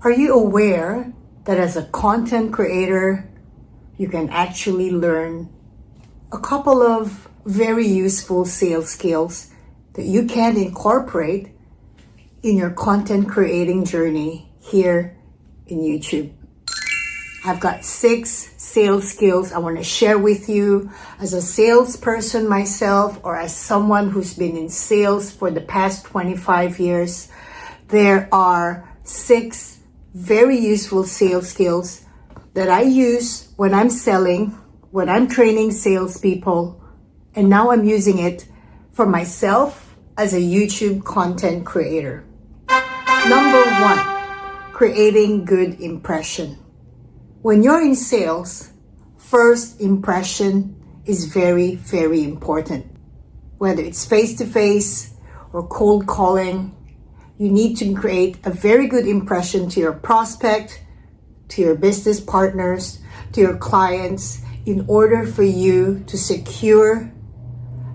Are you aware that as a content creator, you can actually learn a couple of very useful sales skills that you can incorporate in your content creating journey here in YouTube? I've got 6 sales skills I want to share with you as a salesperson myself, or as someone who's been in sales for the past 25 years. There are 6 very useful sales skills that I use when I'm selling, when I'm training salespeople, and now I'm using it for myself as a YouTube content creator. Number 1, creating good impression. When you're in sales, first impression is very, very important. Whether it's face-to-face or cold calling, you need to create a very good impression to your prospect, to your business partners, to your clients, in order for you to secure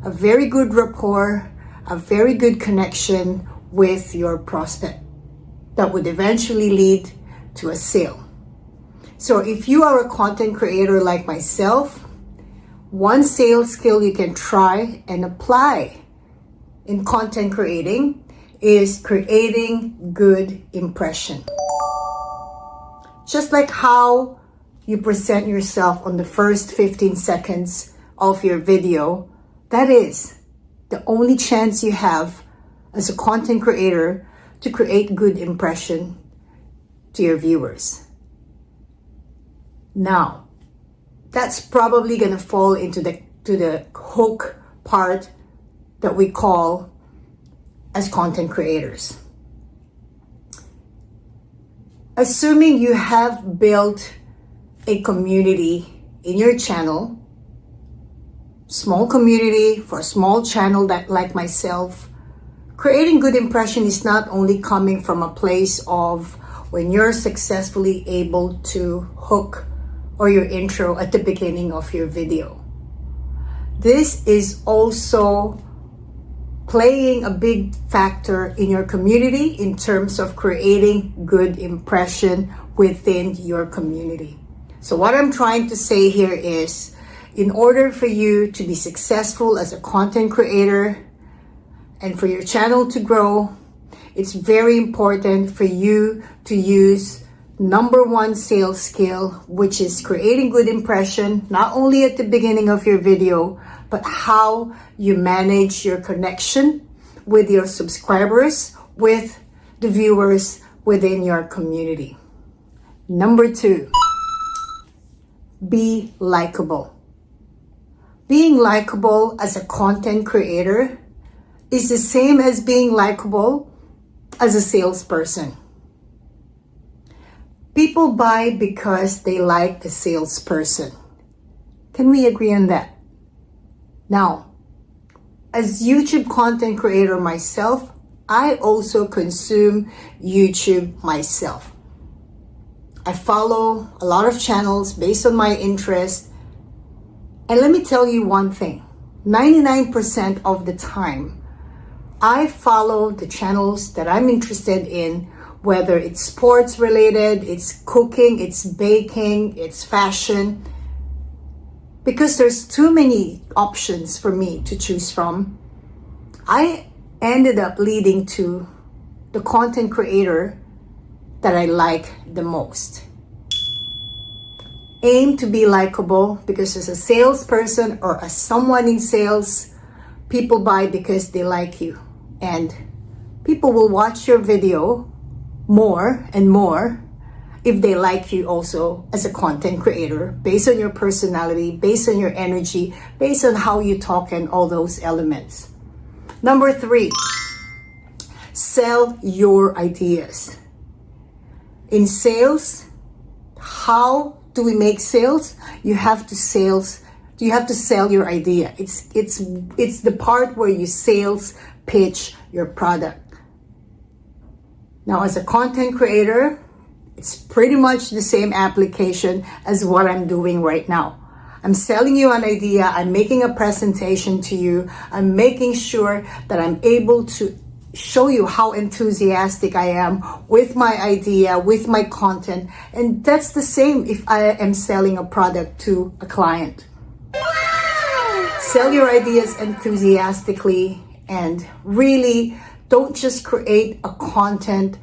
a very good rapport, a very good connection with your prospect that would eventually lead to a sale. So if you are a content creator like myself, one sales skill you can try and apply in content creating is creating good impression. Just like how you present yourself on the first 15 seconds of your video, that is the only chance you have as a content creator to create good impression to your viewers. Now, that's probably going to fall into the hook part that we call as content creators. Assuming you have built a community in your channel, small community for a small channel that like myself, creating good impression is not only coming from a place of when you're successfully able to hook or your intro at the beginning of your video. This is also playing a big factor in your community in terms of creating good impression within your community. So what I'm trying to say here is, in order for you to be successful as a content creator and for your channel to grow, it's very important for you to use number 1 sales skill, which is creating good impression, not only at the beginning of your video, but how you manage your connection with your subscribers, with the viewers within your community. Number 2, be likable. Being likable as a content creator is the same as being likable as a salesperson. People buy because they like the salesperson. Can we agree on that? Now, as YouTube content creator myself, I also consume YouTube myself. I follow a lot of channels based on my interest. And let me tell you one thing, 99% of the time, I follow the channels that I'm interested in, whether it's sports related, it's cooking, it's baking, it's fashion, because there's too many options for me to choose from. I ended up leading to the content creator that I like the most. Aim to be likable, because as a salesperson or as someone in sales, people buy because they like you. And people will watch your video more and more if they like you also as a content creator, based on your personality, based on your energy, based on how you talk and all those elements. Number 3, sell your ideas. In sales, how do we make sales? You have to sell your idea. It's the part where you sales pitch your product. Now, as a content creator, it's pretty much the same application as what I'm doing right now. I'm selling you an idea. I'm making a presentation to you. I'm making sure that I'm able to show you how enthusiastic I am with my idea, with my content. And that's the same if I am selling a product to a client. Sell your ideas enthusiastically, and really don't just create a content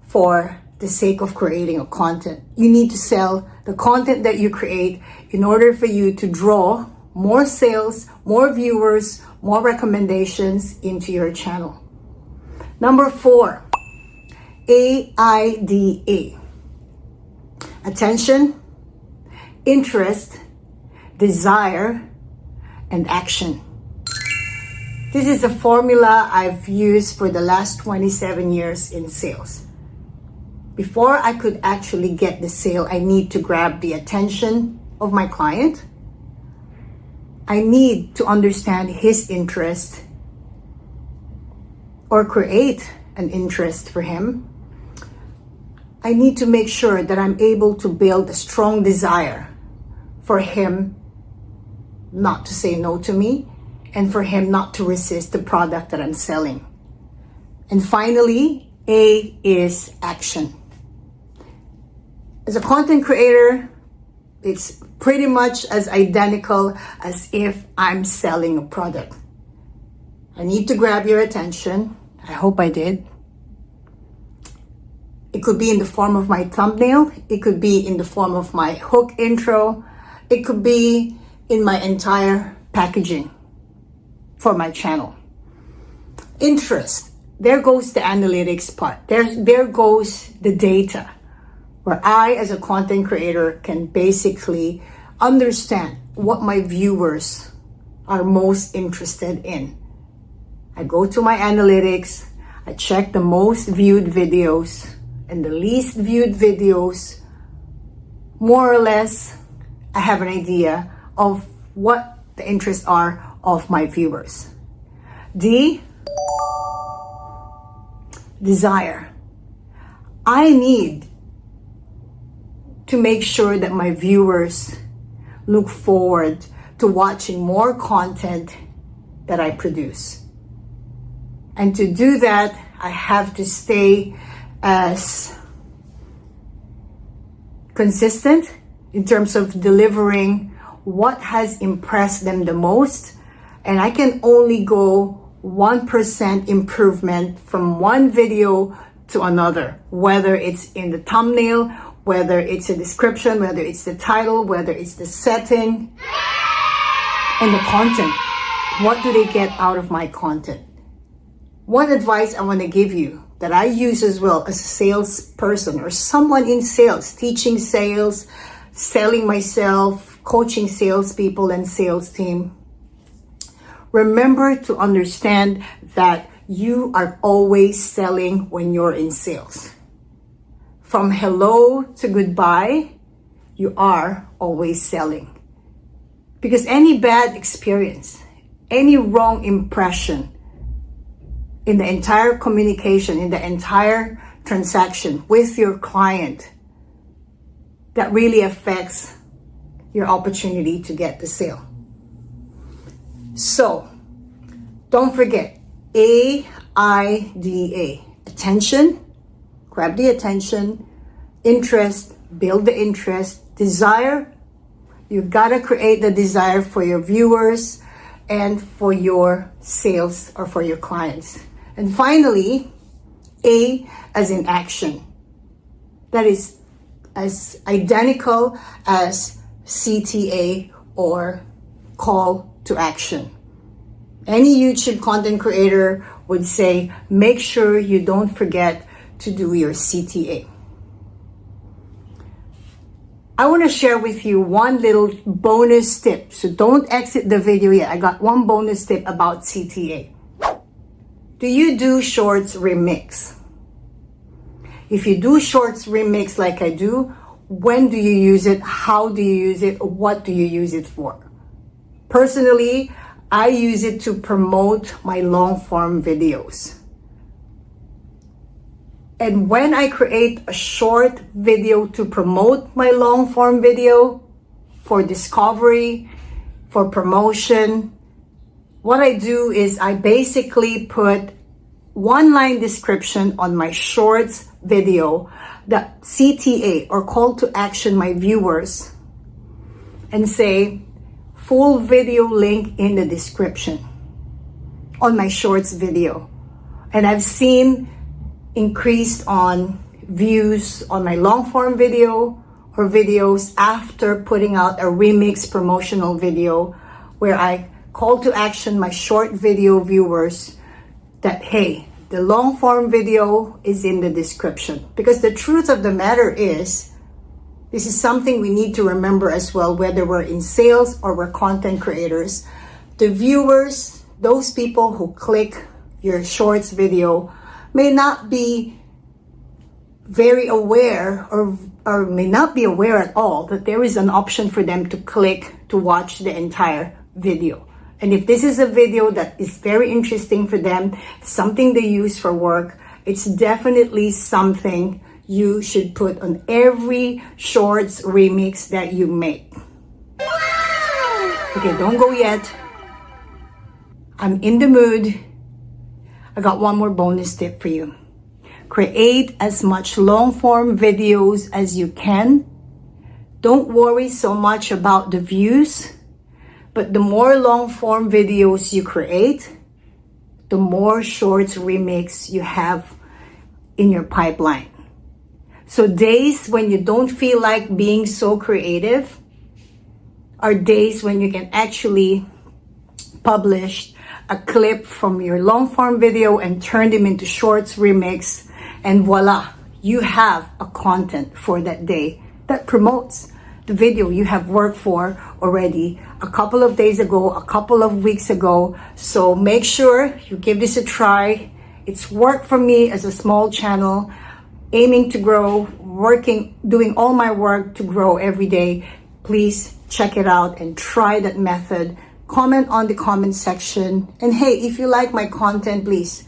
for the sake of creating a content. You need to sell the content that you create in order for you to draw more sales, more viewers, more recommendations into your channel. Number 4, AIDA. Attention, interest, desire, and action. This is a formula I've used for the last 27 years in sales. Before I could actually get the sale, I need to grab the attention of my client. I need to understand his interest or create an interest for him. I need to make sure that I'm able to build a strong desire for him not to say no to me and for him not to resist the product that I'm selling. And finally, A is action. As a content creator, it's pretty much as identical as if I'm selling a product. I need to grab your attention. I hope I did. It could be in the form of my thumbnail. It could be in the form of my hook intro. It could be in my entire packaging for my channel. Interest. There goes the analytics part. There goes the data, where I, as a content creator, can basically understand what my viewers are most interested in. I go to my analytics, I check the most viewed videos and the least viewed videos. More or less, I have an idea of what the interests are of my viewers. D, desire. I need to make sure that my viewers look forward to watching more content that I produce. And to do that, I have to stay as consistent in terms of delivering what has impressed them the most. And I can only go 1% improvement from one video to another, whether it's in the thumbnail, whether it's a description, whether it's the title, whether it's the setting, and the content. What do they get out of my content? One advice I want to give you that I use as well as a salesperson or someone in sales, teaching sales, selling myself, coaching salespeople and sales team. Remember to understand that you are always selling when you're in sales. From hello to goodbye, you are always selling. Because any bad experience, any wrong impression in the entire communication, in the entire transaction with your client, that really affects your opportunity to get the sale. So, don't forget, AIDA, attention, grab the attention, interest, build the interest, desire. You gotta create the desire for your viewers and for your sales or for your clients. And finally, A as in action. That is as identical as CTA or call to action. Any YouTube content creator would say, make sure you don't forget to do your CTA. I want to share with you one little bonus tip. So don't exit the video yet. I got one bonus tip about CTA. Do you do shorts remix? If you do shorts remix like I do, when do you use it? How do you use it? What do you use it for? Personally, I use it to promote my long form videos. And when I create a short video to promote my long form video for discovery, for promotion, what I do is I basically put one-line description on my shorts video, the CTA or call to action my viewers, and say full video link in the description on my shorts video. And I've seen increased on views on my long form video or videos after putting out a remix promotional video where I call to action my short video viewers that, hey, the long form video is in the description. Because the truth of the matter is, this is something we need to remember as well, whether we're in sales or we're content creators. The viewers, those people who click your shorts video may not be very aware or may not be aware at all that there is an option for them to click to watch the entire video. And if this is a video that is very interesting for them, something they use for work, it's definitely something you should put on every shorts remix that you make. Okay, don't go yet. I'm in the mood. I got one more bonus tip for you. Create as much long form videos as you can. Don't worry so much about the views, but the more long form videos you create, the more shorts remix you have in your pipeline. So days when you don't feel like being so creative are days when you can actually publish a clip from your long form video and turn them into shorts remix, and voila, you have a content for that day that promotes the video you have worked for already a couple of days ago, a couple of weeks ago. So make sure you give this a try. It's worked for me as a small channel, aiming to grow, doing all my work to grow every day. Please check it out and try that method. Comment on the comment section. And hey, if you like my content, please,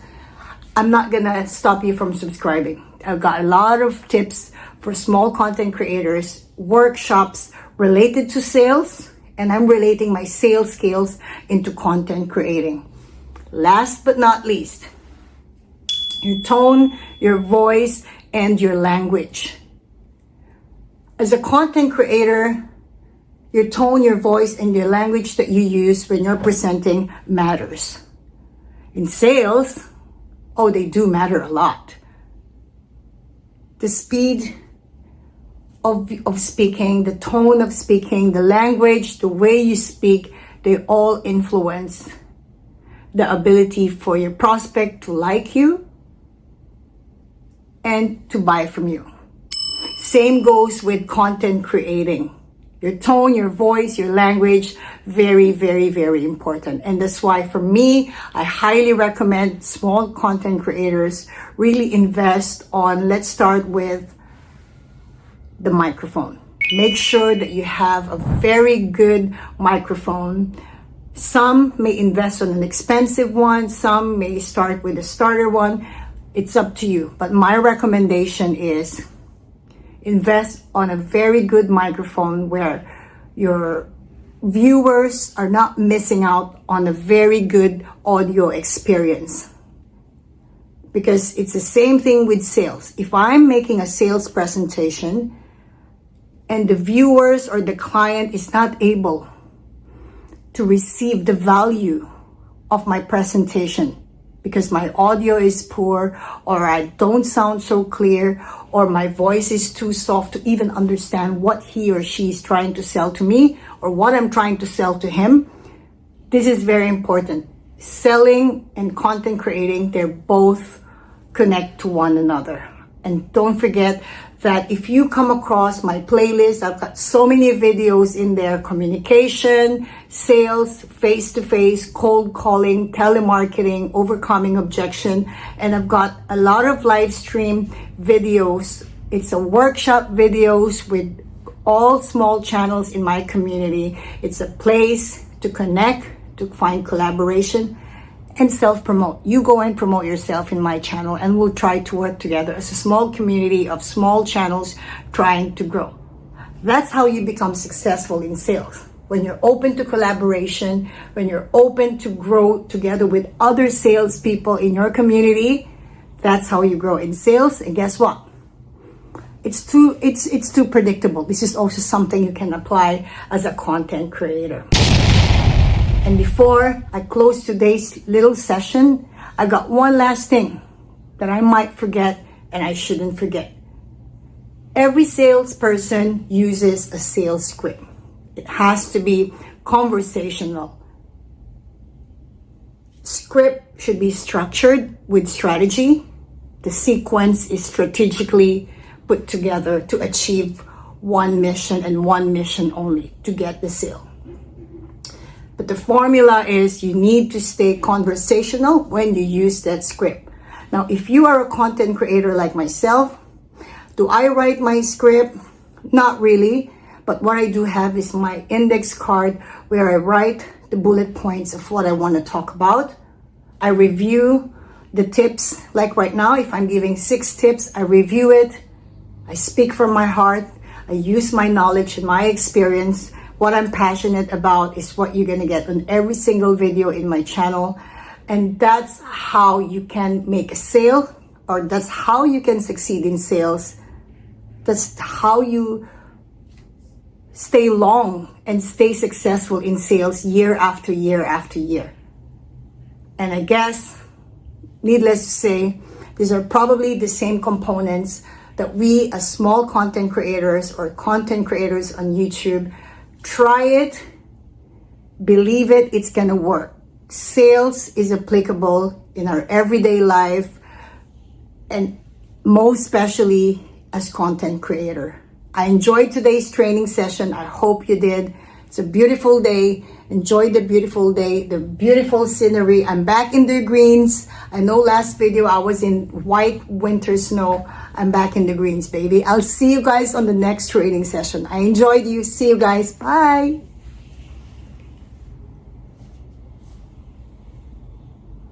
I'm not gonna stop you from subscribing. I've got a lot of tips for small content creators, workshops related to sales, and I'm relating my sales skills into content creating. Last but not least, your tone, your voice, and your language. As a content creator, your tone, your voice, and your language that you use when you're presenting matters. In sales, they do matter a lot. The speed of speaking, the tone of speaking, the language, the way you speak, they all influence the ability for your prospect to like you and to buy from you. Same goes with content creating. Your tone, your voice, your language, very, very, very important. And that's why for me, I highly recommend small content creators really invest on, let's start with the microphone. Make sure that you have a very good microphone. Some may invest on an expensive one. Some may start with a starter one. It's up to you. But my recommendation is invest on a very good microphone where your viewers are not missing out on a very good audio experience. Because it's the same thing with sales. If I'm making a sales presentation and the viewers or the client is not able to receive the value of my presentation because my audio is poor, or I don't sound so clear, or my voice is too soft to even understand what he or she is trying to sell to me or what I'm trying to sell to him, this is very important. Selling and content creating, they're both connect to one another. And don't forget that if you come across my playlist, I've got so many videos in there: communication, sales, face-to-face, cold calling, telemarketing, overcoming objection. And I've got a lot of live stream videos. It's a workshop videos with all small channels in my community. It's a place to connect, to find collaboration, and self-promote. You go and promote yourself in my channel, and we'll try to work together as a small community of small channels trying to grow. That's how you become successful in sales. when you're open to collaboration, when you're open to grow together with other salespeople in your community, that's how you grow in sales. And guess what? It's too predictable. This is also something you can apply as a content creator. And before I close today's little session, I got one last thing that I might forget and I shouldn't forget. Every salesperson uses a sales script. It has to be conversational. Script should be structured with strategy. The sequence is strategically put together to achieve one mission and one mission only, to get the sale. But the formula is you need to stay conversational when you use that script. Now, if you are a content creator like myself, do I write my script? Not really, but what I do have is my index card where I write the bullet points of what I want to talk about. I review the tips, like right now, if I'm giving 6 tips, I review it. I speak from my heart. I use my knowledge and my experience. What I'm passionate about is what you're going to get on every single video in my channel. And that's how you can make a sale, or that's how you can succeed in sales. That's how you stay long and stay successful in sales year after year after year. And I guess, needless to say, these are probably the same components that we as small content creators or content creators on YouTube, try it, believe it, it's gonna work. Sales is applicable in our everyday life, and most especially as content creator. I enjoyed today's training session. I hope you did. It's a beautiful day. Enjoy the beautiful day, the beautiful scenery. I'm back in the greens. I know last video I was in white winter snow. I'm back in the greens, baby. I'll see you guys on the next training session. I enjoyed you. See you guys. Bye.